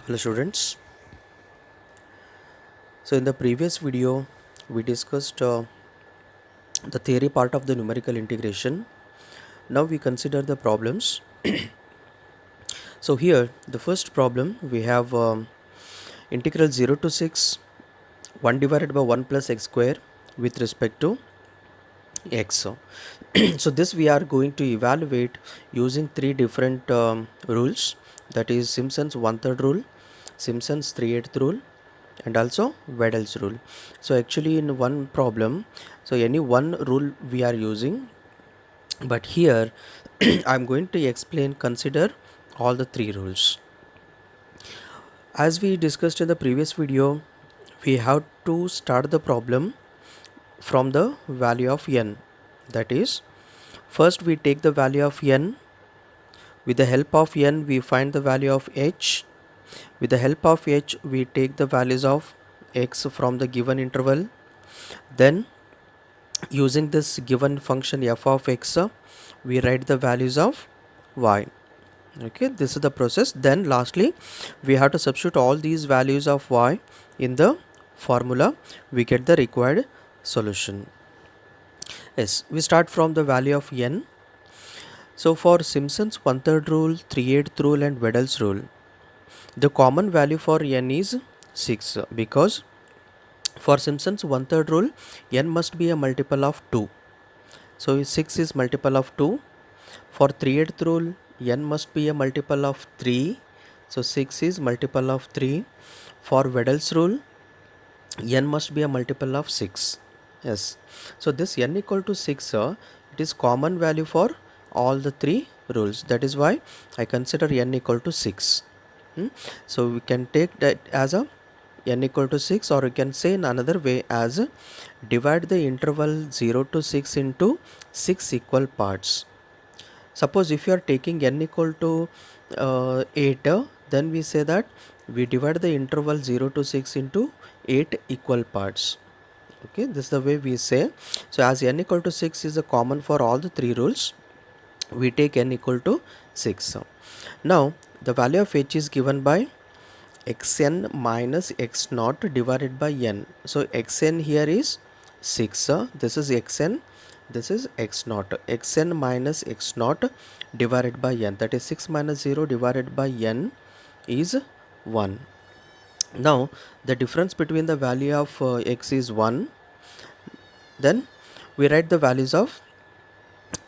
Hello students. So in the previous video we discussed the theory part of the numerical integration. Now we consider the problems. So here the first problem we have integral 0 to 6 1 divided by 1 plus x square with respect to x. So this we are going to evaluate using three different rules, that is Simpson's 1/3 rule, Simpson's 3/8 rule, and also Wedel's rule. So actually in one problem, so any one rule we are using, but here I'm going to explain, consider all the three rules. As we discussed in the previous video, we have to start the problem from the value of n. That is, first we take the value of n. With the help of n we find the value of h. With the help of h we take the values of x from the given interval. Then using this given function f of x, we write the values of y. Okay, this is the process. Then lastly we have to substitute all these values of y in the formula. We get the required solution. Yes, we start from the value of n. So for Simpson's 1/3 rule, 3/8 rule and Wedel's rule, the common value for n is 6, because for Simpson's 1/3 rule n must be a multiple of 2. So 6 is multiple of 2. For 3/8 rule n must be a multiple of 3. So 6 is multiple of 3. For Wedel's rule n must be a multiple of 6. Yes. So this n equal to 6, it is common value for all the three rules. That is why I consider n equal to 6. So we can take that as a n equal to 6, or you can say in another way as divide the interval 0 to 6 into 6 equal parts. Suppose if you are taking n equal to 8, then we say that we divide the interval 0 to 6 into 8 equal parts. Okay, this is the way we say. So as n equal to 6 is a common for all the three rules, we take n equal to 6. Now the value of h is given by xn minus x naught divided by n. So xn here is 6. This is xn, this is x naught. Xn minus x naught divided by n, that is 6 minus 0 divided by n is 1. Now the difference between the value of x is 1. Then we write the values of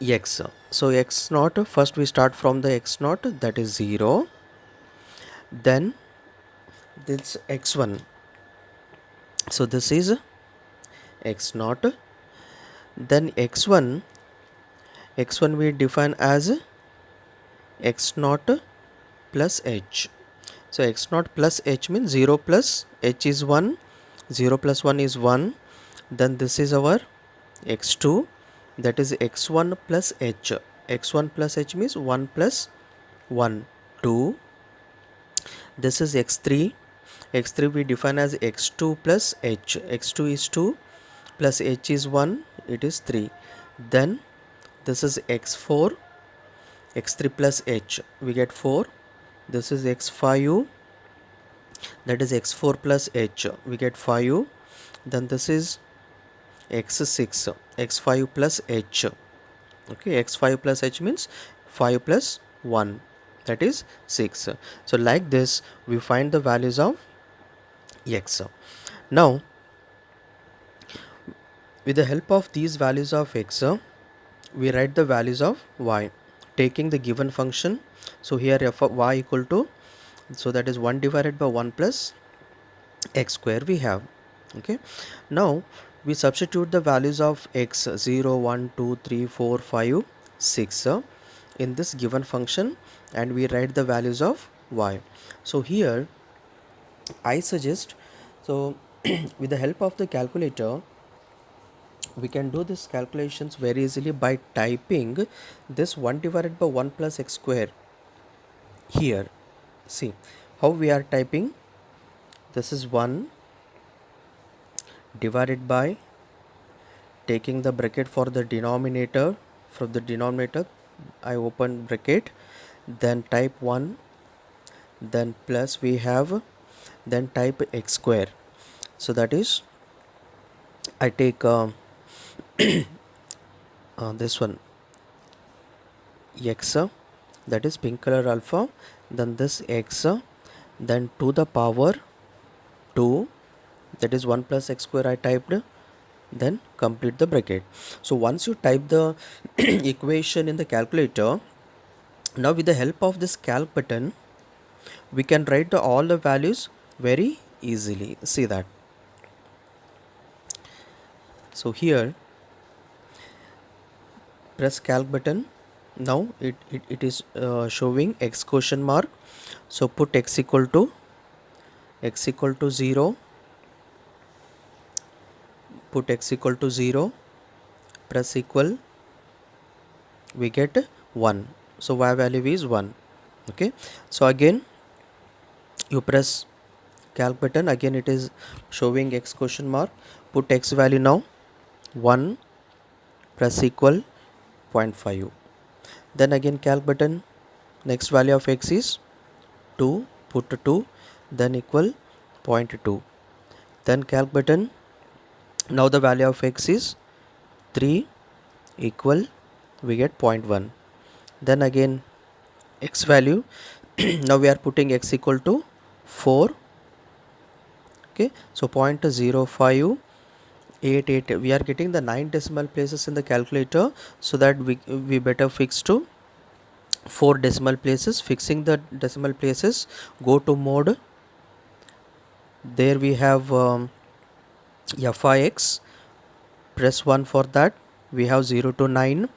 x. So x naught, first we start from the x naught, that is 0. Then this x1, so this is x naught. Then x1 we define as x naught plus h. So x naught plus h means 0 plus h is 1, 0 plus 1 is 1. Then this is our x2, that is x1 plus h. X1 plus h means 1 plus 1, 2. This is x3. X3 we define as x2 plus h. X2 is 2 plus h is 1, it is 3. Then this is x4. X3 plus h, we get 4. This is x5, that is x4 plus h, we get 5. Then this is x6, x5 plus h. Okay, x5 plus h means 5 plus 1, that is 6. So like this we find the values of x. Now with the help of these values of x, we write the values of y, taking the given function. So here f of y equal to, so that is 1 divided by 1 plus x square we have. Okay, now we substitute the values of x 0, 1, 2, 3, 4, 5, 6 in this given function, and we write the values of y. So here I suggest, so with the help of the calculator we can do this calculations very easily by typing this 1 divided by 1 plus x square here. See how we are typing. This is 1 divided by, taking the bracket for the denominator, from the denominator I open bracket, then type 1 then plus we have, then type x square. So that is, I take this one x, that is pink color alpha, then this x, then to the power 2, that is 1 plus x square I typed, then complete the bracket. So once you type the equation in the calculator, now with the help of this calc button we can write all the values very easily. See that. So here press calc button. Now it is showing x question mark. So put x equal to 0, put x equal to 0, press equal, we get 1. So y value is 1. Okay, so again you press calc button, again it is showing x question mark, put x value now 1, press equal 0.5, then again calc button, next value of x is 2, put 2, then equal 0.2, then calc button, now the value of x is 3, equal, we get 0.1, then again x value now we are putting x equal to 4. Okay, so 0.0588, we are getting the 9 decimal places in the calculator, so that we better fix to 4 decimal places. Fixing the decimal places, go to mode, there we have FIX, press 1 for that, we have 0 to 9,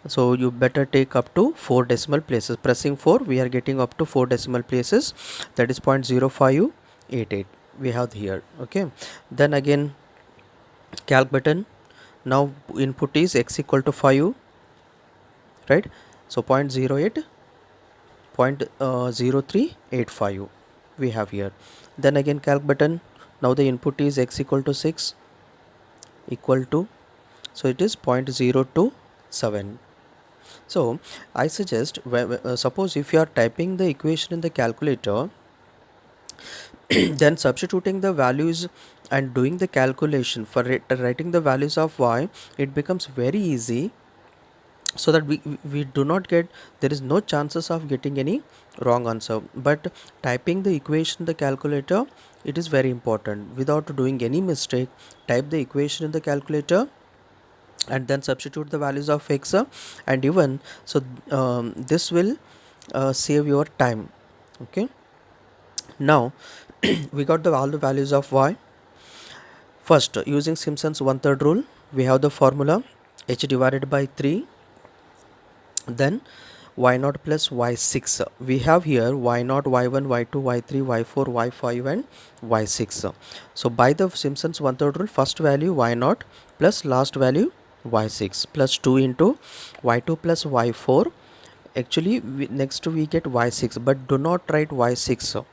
so you better take up to 4 decimal places. Pressing 4, we are getting up to 4 decimal places, that is 0.0588 we have here. Okay, then again calc button, now input is x equal to 5, right? So 0.08, 0.0385 we have here. Then again calc button, now the input is x equal to 6, equal to, so it is 0.027. So I suggest, suppose if you are typing the equation in the calculator, then substituting the values and doing the calculation for writing the values of y, it becomes very easy, so that we do not get, there is no chances of getting any wrong answer. But typing the equation in the calculator, it is very important. Without doing any mistake, type the equation in the calculator and then substitute the values of x, and even so this will save your time. Okay, now we got all the values of y. First, using Simpson's 1/3 rule, we have the formula h divided by 3, then y0 plus y6. We have here y0, y1, y2, y3, y4, y5 and y6. So by the Simpson's 1/3 rule, first value y0 plus last value y6 plus 2 into y2 plus y4. Actually next we get y6, but do not write y6,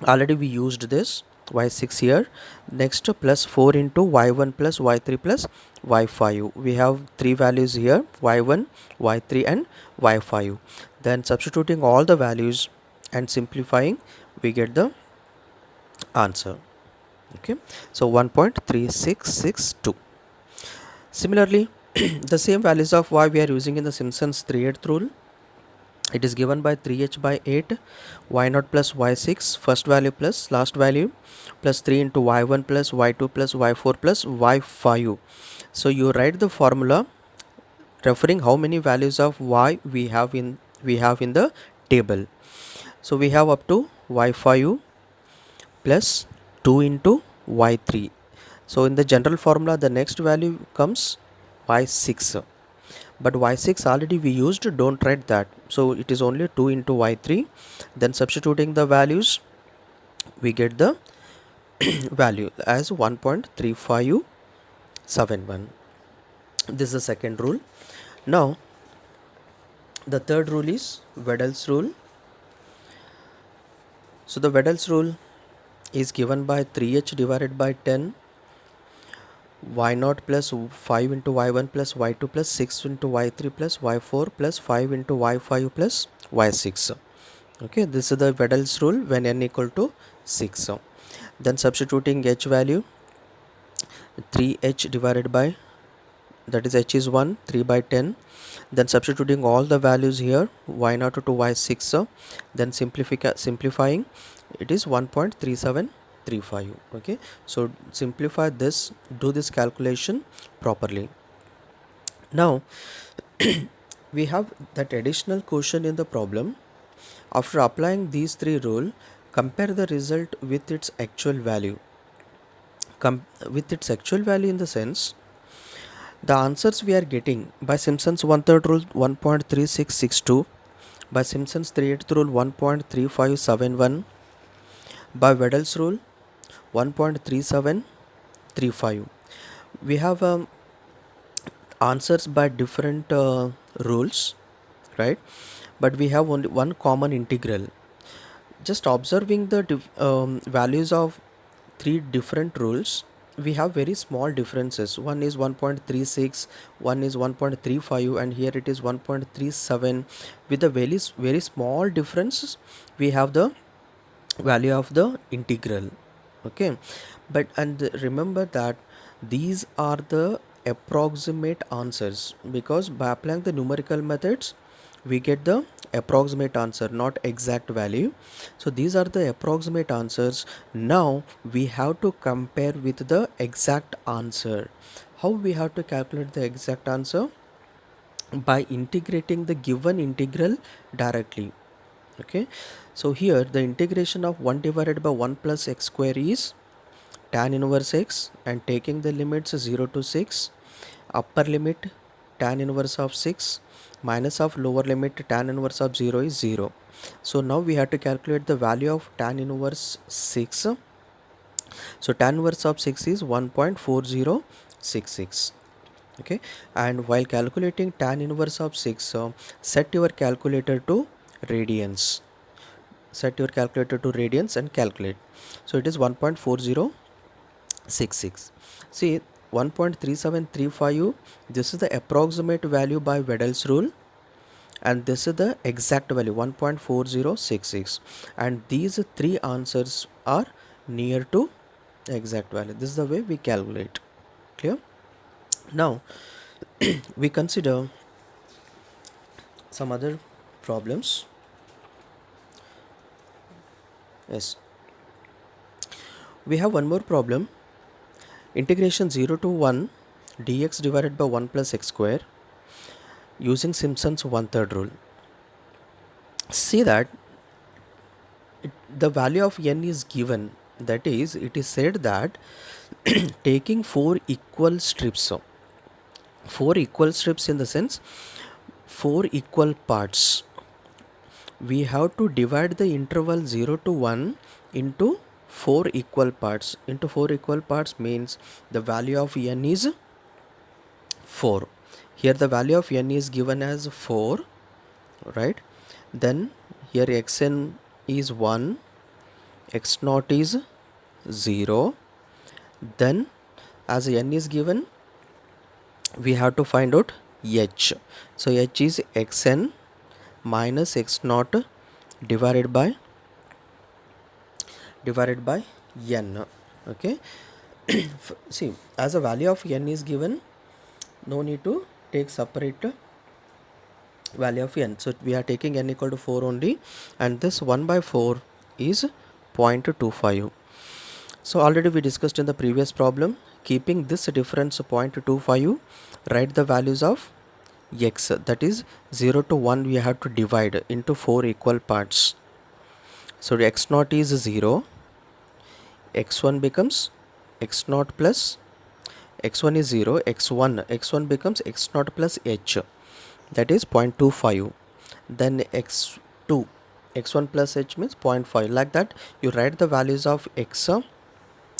already we used this y6 here. Next plus 4 into y1 plus y3 plus y5, we have three values here, y1, y3 and y5. Then substituting all the values and simplifying, we get the answer. Okay, so 1.3662. Similarly the same values of y we are using in the Simpson's 3/8 rule. It is given by 3h by 8, y0 plus y6, first value plus last value, plus 3 into y1 plus y2 plus y4 plus y5. So you write the formula referring how many values of y we have in the table. So we have up to y5 plus 2 into y3. So in the general formula, the next value comes y6, but y6 already we used, don't write that, so it is only 2 into y3. Then substituting the values, we get the value as 1.3571. This is the second rule. Now the third rule is Wedel's rule. So the Wedel's rule is given by 3h divided by 10, y0 plus 5 into y1 plus y2 plus 6 into y3 plus y4 plus 5 into y5 plus y6. Okay, this is the Wedel's rule when n equal to 6. So then substituting h value, 3h divided by, that is h is 1, 3 by 10. Then substituting all the values here, y0 to y6. So then simplifying, it is 1.3735. Okay, so simplify this, do this calculation properly. Now we have that additional question in the problem. After applying these three rules, compare the result with its actual value. With its actual value in the sense, the answers we are getting by Simpson's one-third rule 1.3662, by Simpson's three-eighth rule 1.3571, by Wedel's rule 1.3735. We have answers by different rules, right? But we have only one common integral. Just observing the values of three different rules, we have very small differences. One is 1.36, one is 1.35, and here it is 1.37. With the very small differences, we have the value of the integral. Okay, but and remember that these are the approximate answers, because by applying the numerical methods we get the approximate answer, not exact value. So these are the approximate answers. Now we have to compare with the exact answer. How we have to calculate the exact answer? By integrating the given integral directly. Okay, so here the integration of 1 divided by 1 plus x square is tan inverse x, and taking the limits 0 to 6, upper limit tan inverse of 6 minus of lower limit tan inverse of 0 is 0. So now we have to calculate the value of tan inverse 6. So tan inverse of 6 is 1.4066. Okay, and while calculating tan inverse of 6, set your calculator to radians. Set your calculator to radians and calculate. So it is 1.4066. See, 1.3735, this is the approximate value by Wedel's rule, and this is the exact value 1.4066, and these three answers are near to exact value. This is the way we calculate. Clear? Now we consider some other problems. Yes, we have one more problem. Integration 0 to 1 dx divided by 1 plus x square using Simpson's one-third rule. See that the value of n is given, that is, it is said that taking four equal strips in the sense four equal parts, we have to divide the interval 0 to 1 into four equal parts. Into four equal parts means the value of n is 4. Here the value of n is given as 4, right? Then here xn is 1, x naught is 0. Then as n is given, we have to find out h. So h is xn minus x naught divided by n. Okay. See, as a value of n is given, no need to take separate value of n. So we are taking n equal to 4 only, and this 1 by 4 is 0.25. So already we discussed in the previous problem, keeping this difference 0.25, write the values of x, that is 0 to 1 we have to divide into four equal parts. So the x naught is 0, x1 becomes x naught plus x1 is 0, x1 becomes x naught plus h, that is 0.25. Then x1 plus h means 0.5. Like that you write the values of x.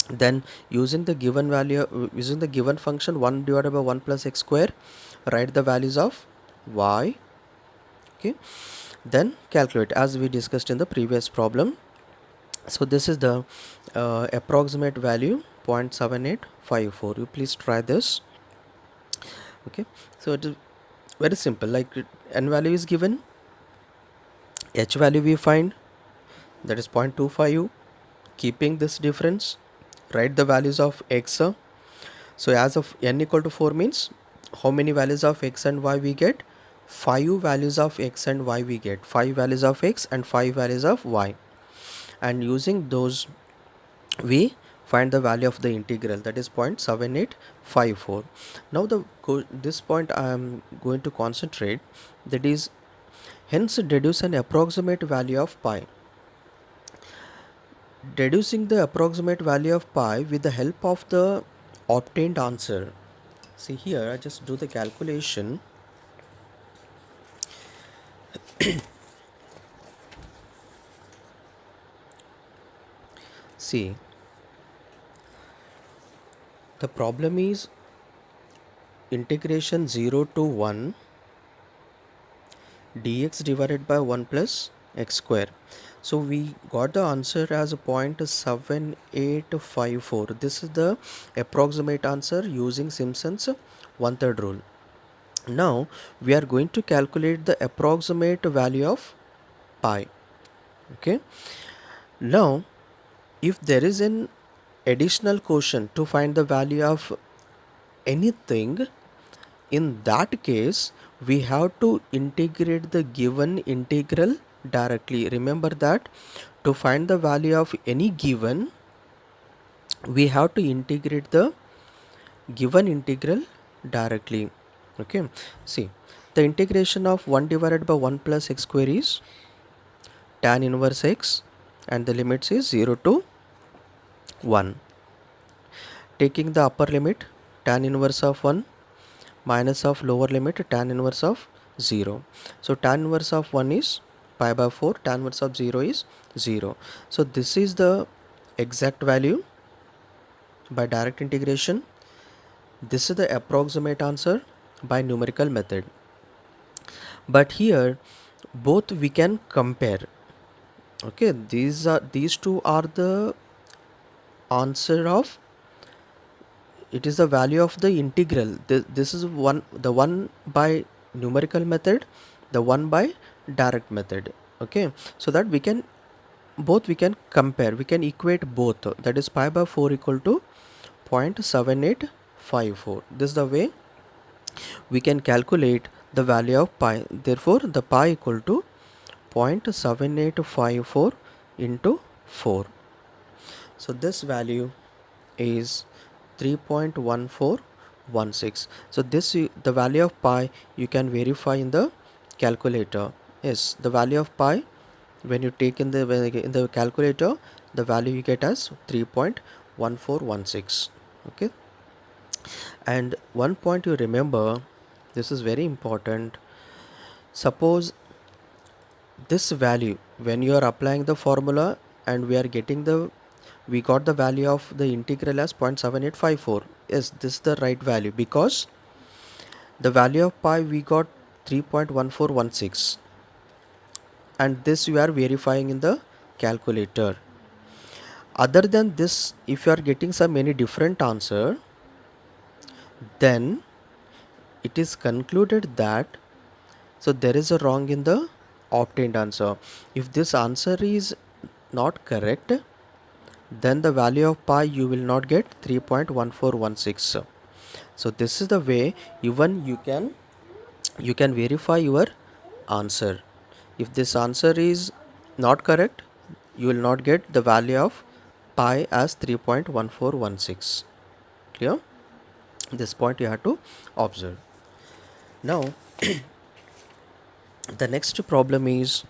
Then using the given function 1 divided by 1 plus x square, write the values of y. Okay, then calculate as we discussed in the previous problem. So this is the approximate value 0.7854. You please try this. Okay, so it is very simple. Like n value is given, h value we find, that is 0.25. Keeping this difference, write the values of x. So as of n equal to 4 means how many values of x and y we get? 5 values of x and y we get. 5 values of x and 5 values of y. And using those we find the value of the integral, that is 0.7854. Now this point I am going to concentrate, that is hence deduce an approximate value of pi. Deducing the approximate value of pi with the help of the obtained answer. See here, I just do the calculation. See, the problem is integration 0 to 1 dx divided by 1 plus x square. So we got the answer as 0.7854. This is the approximate answer using Simpson's 1/3 rule. Now we are going to calculate the approximate value of pi. Okay. Now if there is an additional quotient to find the value of anything, in that case we have to integrate the given integral directly. Remember that to find the value of any given, we have to integrate the given integral directly. Okay, see, the integration of 1 divided by 1 plus x square is tan inverse x, and the limits is 0 to 1. Taking the upper limit, tan inverse of 1 minus of lower limit, tan inverse of 0. So tan inverse of 1 is pi by 4, tan inverse of 0 is 0. So this is the exact value by direct integration. This is the approximate answer by numerical method. But here both we can compare. Okay, these two are the answer of, it is the value of the integral. This is the one by numerical method, the one by direct method. Okay, so that we can compare, we can equate both, that is pi by 4 equal to 0.7854. This is the way we can calculate the value of pi. Therefore the pi equal to 0.7854 into 4. So this value is 3.1416. So this the value of pi you can verify in the calculator. Yes, the value of pi when you take in the calculator, the value you get as 3.1416. Okay, and one point you remember, this is very important. Suppose this value, when you are applying the formula and we got the value of the integral as 0.7854. Yes, this is the right value because the value of pi we got 3.1416, and this you are verifying in the calculator. Other than this, if you are getting any different answer, then it is concluded that so there is a wrong in the obtained answer. If this answer is not correct, then the value of pi you will not get 3.1416. So this is the way even you can verify your answer. If this answer is not correct, you will not get the value of pi as 3.1416. Clear? This point you have to observe. Now the next problem is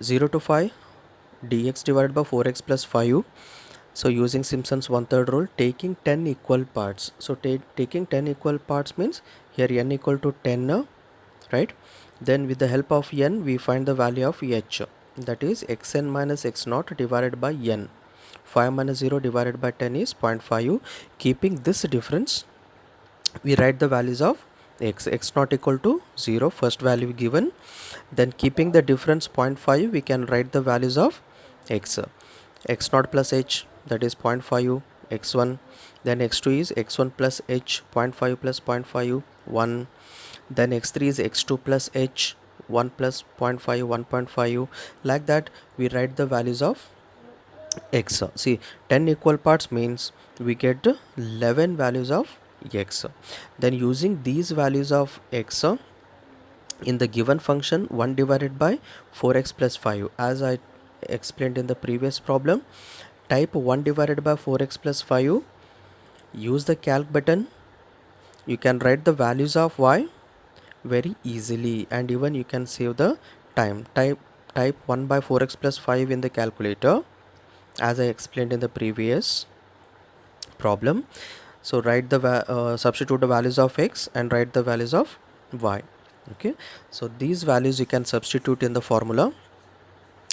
0 to 5 dx divided by 4x plus 5. So using Simpson's 1/3 rule, taking 10 equal parts. So taking 10 equal parts means here n equal to 10, right? Then with the help of n we find the value of h, that is xn minus x naught divided by n. 5 minus 0 divided by 10 is 0.5. Keeping this difference, we write the values of x naught equal to 0, first value given. Then keeping the difference 0.5, we can write the values of x naught plus h, that is 0.5 x1. Then x2 is x1 plus h, 0.5 plus 0.5 1. then x3 is x2 plus h, 1 plus 0.5, 1.5, like that we write the values of x. See, 10 equal parts means we get 11 values of x. Then using these values of x in the given function, 1 divided by 4x plus 5, as I explained in the previous problem, type 1 divided by 4x plus 5, use the calc button, you can write the values of y very easily, and even you can save the time. Type 1 by 4x plus 5 in the calculator, as I explained in the previous problem. So write the substitute the values of x and write the values of y. Okay, so these values you can substitute in the formula,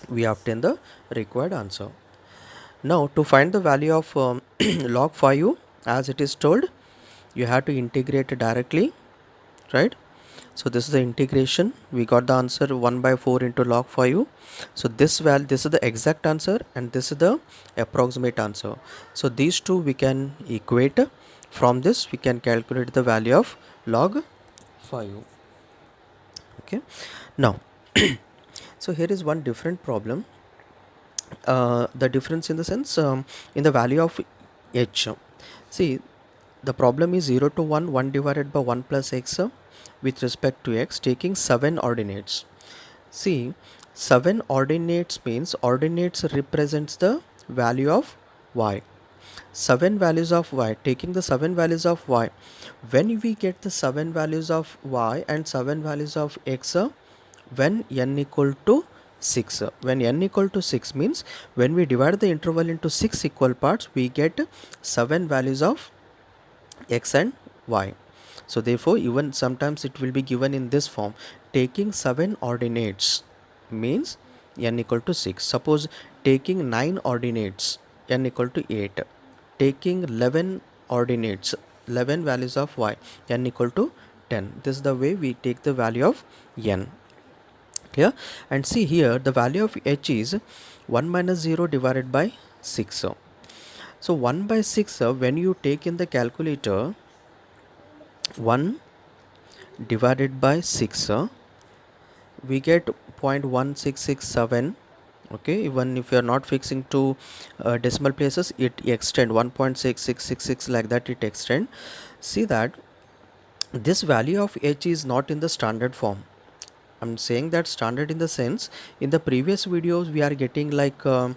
we obtain the required answer. Now to find the value of log 5, as it is told, you have to integrate directly, right? So this is the integration, we got the answer 1 by 4 into log 5. So this is the exact answer and this is the approximate answer. So these two we can equate. From this we can calculate the value of log 5. Okay, now so here is one different problem. The difference in the sense, in the value of h. See, the problem is 0 to 1, 1 divided by 1 plus x with respect to x, taking 7 ordinates. See, 7 ordinates means ordinates represents the value of y. 7 values of y, taking the 7 values of y. When we get the 7 values of y and 7 values of x, when n equal to 6. When n equal to 6 means when we divide the interval into 6 equal parts, we get 7 values of x and y. So therefore even sometimes it will be given in this form, taking 7 ordinates means n equal to 6. Suppose taking 9 ordinates, n equal to 8. Taking 11 ordinates, 11 values of y, n equal to 10. This is the way we take the value of n. Clear? And see here the value of h is 1 minus 0 divided by 6. So 1 by 6, when you take in the calculator, 1 divided by 6, we get 0.1667. Okay, even if you are not fixing to decimal places, it extend 1.6666, like that it extend. See that this value of h is not in the standard form. I'm saying that standard in the sense, in the previous videos we are getting like the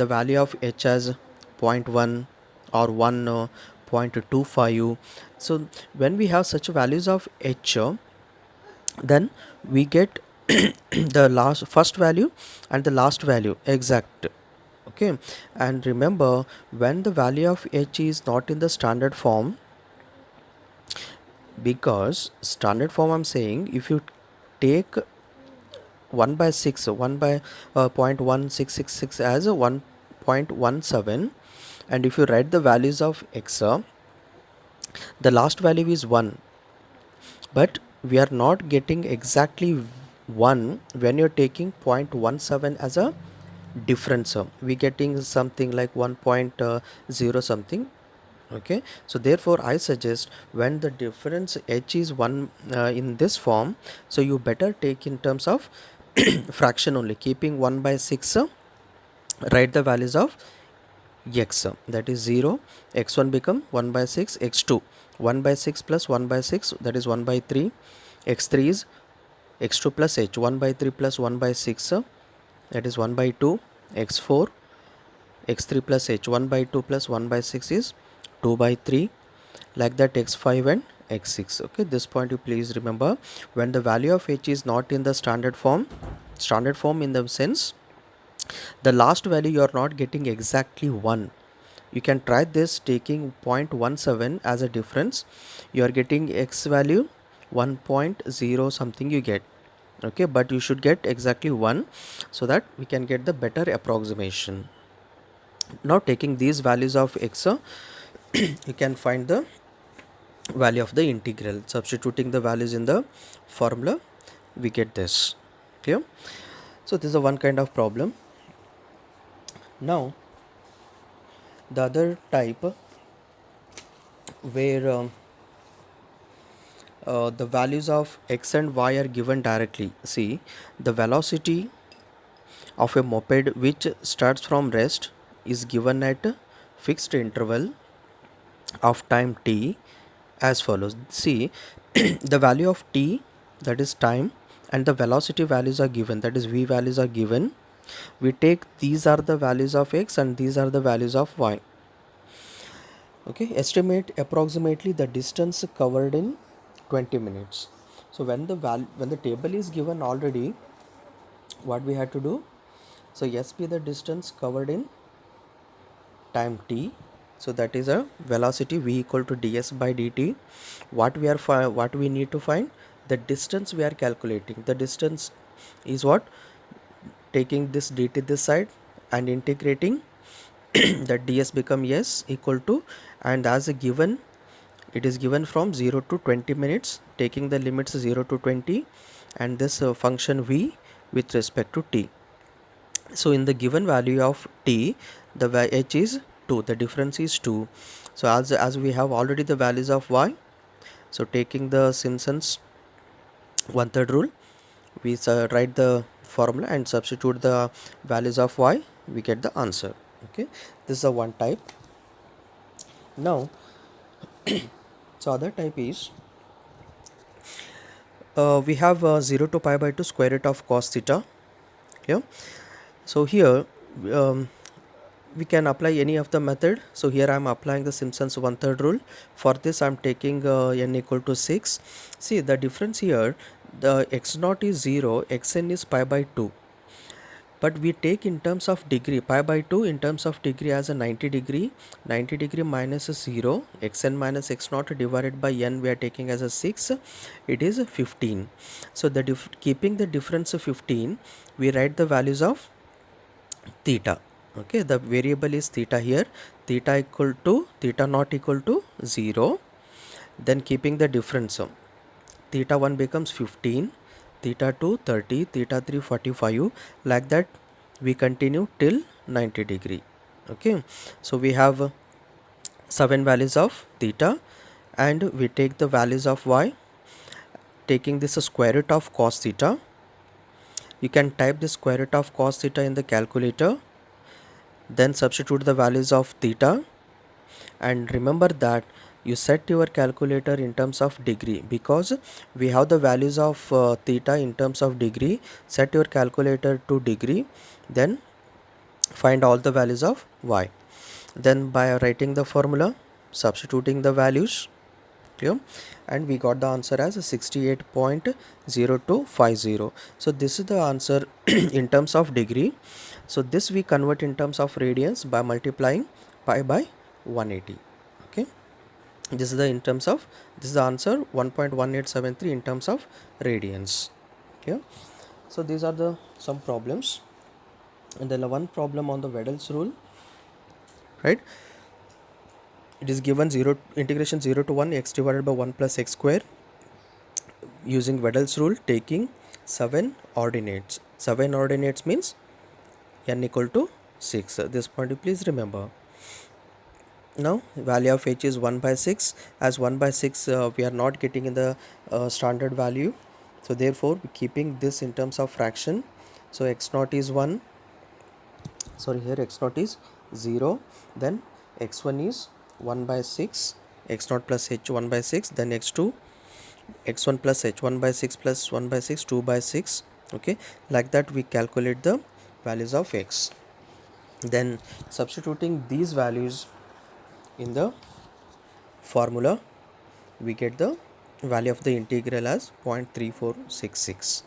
value of h as zero point 0.1 or 1, 0.25. So when we have such values of h, then we get the first value and the last value exact. Okay, and remember, when the value of h is not in the standard form, because standard form I'm saying, if you take 1 by 6, 1 by 0.1666 as a 1.17, and if you write the values of x, the last value is 1, but we are not getting exactly 1 when you're taking 0.17 as a difference. We getting something like 1.0 something. Okay, so therefore I suggest when the difference h is 1 in this form, so you better take in terms of fraction only, keeping 1 by 6, write the values of x, that is 0, x1 become 1 by 6, x2 1 by 6 plus 1 by 6, that is 1 by 3, x3 is x2 plus h, 1 by 3 plus 1 by 6, that is 1 by 2, x4 x3 plus h, 1 by 2 plus 1 by 6 is 2 by 3, like that x5 and x6. Okay, this point you please remember, when the value of h is not in the standard form in the sense, the last value you are not getting exactly 1. You can try this, taking 0.17 as a difference, you are getting x value 1.0 something you get. Okay, but you should get exactly 1, so that we can get the better approximation. Now taking these values of x, you can find the value of the integral. Substituting the values in the formula, we get this. Clear? So this is a one kind of problem. Now the other type, where the values of x and y are given directly. See, the velocity of a moped which starts from rest is given at a fixed interval of time t as follows. See, the value of t, that is time, and the velocity values are given, that is v values are given. We take these are the values of x and these are the values of y. Okay, estimate approximately the distance covered in 20 minutes. So when the table is given already, what we had to do, so sp the distance covered in time t, so that is a velocity v equal to ds by dt. What we need to find, the distance we are calculating. The distance is what, taking this dt this side and integrating, that ds become s equal to, and as a given, it is given from 0 to 20 minutes, taking the limits 0 to 20, and this function v with respect to t. So in the given value of t, the h is 2, the difference is 2. So as we have already the values of y, so taking the Simpson's one third rule, we write the formula and substitute the values of y, we get the answer. Okay, this is a one type. Now, so other type is, we have 0 to pi by 2 square root of cos theta. Yeah, so here um, we can apply any of the method. So here I am applying the Simpson's one third rule. For this I am taking n equal to 6. See the difference here, the x naught is 0, xn is pi by 2, but we take in terms of degree, pi by 2 in terms of degree as a 90 degree. 90 degree minus a 0, xn minus x naught divided by n we are taking as a 6, it is 15. So the keeping the difference of 15, we write the values of theta. Okay, the variable is theta here, theta equal to, theta not equal to 0. Then keeping the difference, theta 1 becomes 15, theta 2 30, theta 3 45, like that we continue till 90 degree. Okay, so we have 7 values of theta, and we take the values of y, taking this square root of cos theta. You can type the square root of cos theta in the calculator, then substitute the values of theta, and remember that you set your calculator in terms of degree, because we have the values of theta in terms of degree. Set your calculator to degree, then find all the values of y, then by writing the formula, substituting the values, yeah, and we got the answer as 68.0250. So this is the answer in terms of degree. So this we convert in terms of radians by multiplying pi by 180. Okay, this is the in terms of, this is the answer 1.1873 in terms of radians. Okay, so these are the some problems, and then one problem on the Wedel's rule, right? It is given 0 integration 0 to 1 x divided by 1 plus x square using Wedel's rule, taking 7 ordinates. 7 ordinates means n equal to 6. This point you please remember. Now value of h is 1 by 6. As 1 by 6 we are not getting in the standard value, so therefore keeping this in terms of fraction, so x naught is 1, sorry, here x naught is 0, then x1 is 1 by 6, x naught plus h 1 by 6, then x2 x1 plus h 1 by 6 plus 1 by 6 2 by 6. Okay, like that we calculate the values of x, then substituting these values in the formula, we get the value of the integral as 0.3466.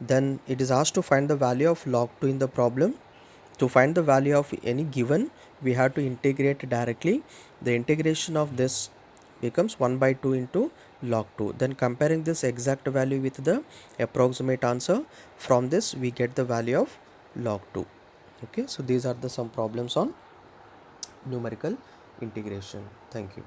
Then it is asked to find the value of log 2 in the problem. To find the value of any given, we have to integrate directly. The integration of this becomes 1 by 2 into log 2. Then comparing this exact value with the approximate answer, from this we get the value of log 2. Okay, so these are the some problems on numerical integration. Thank you.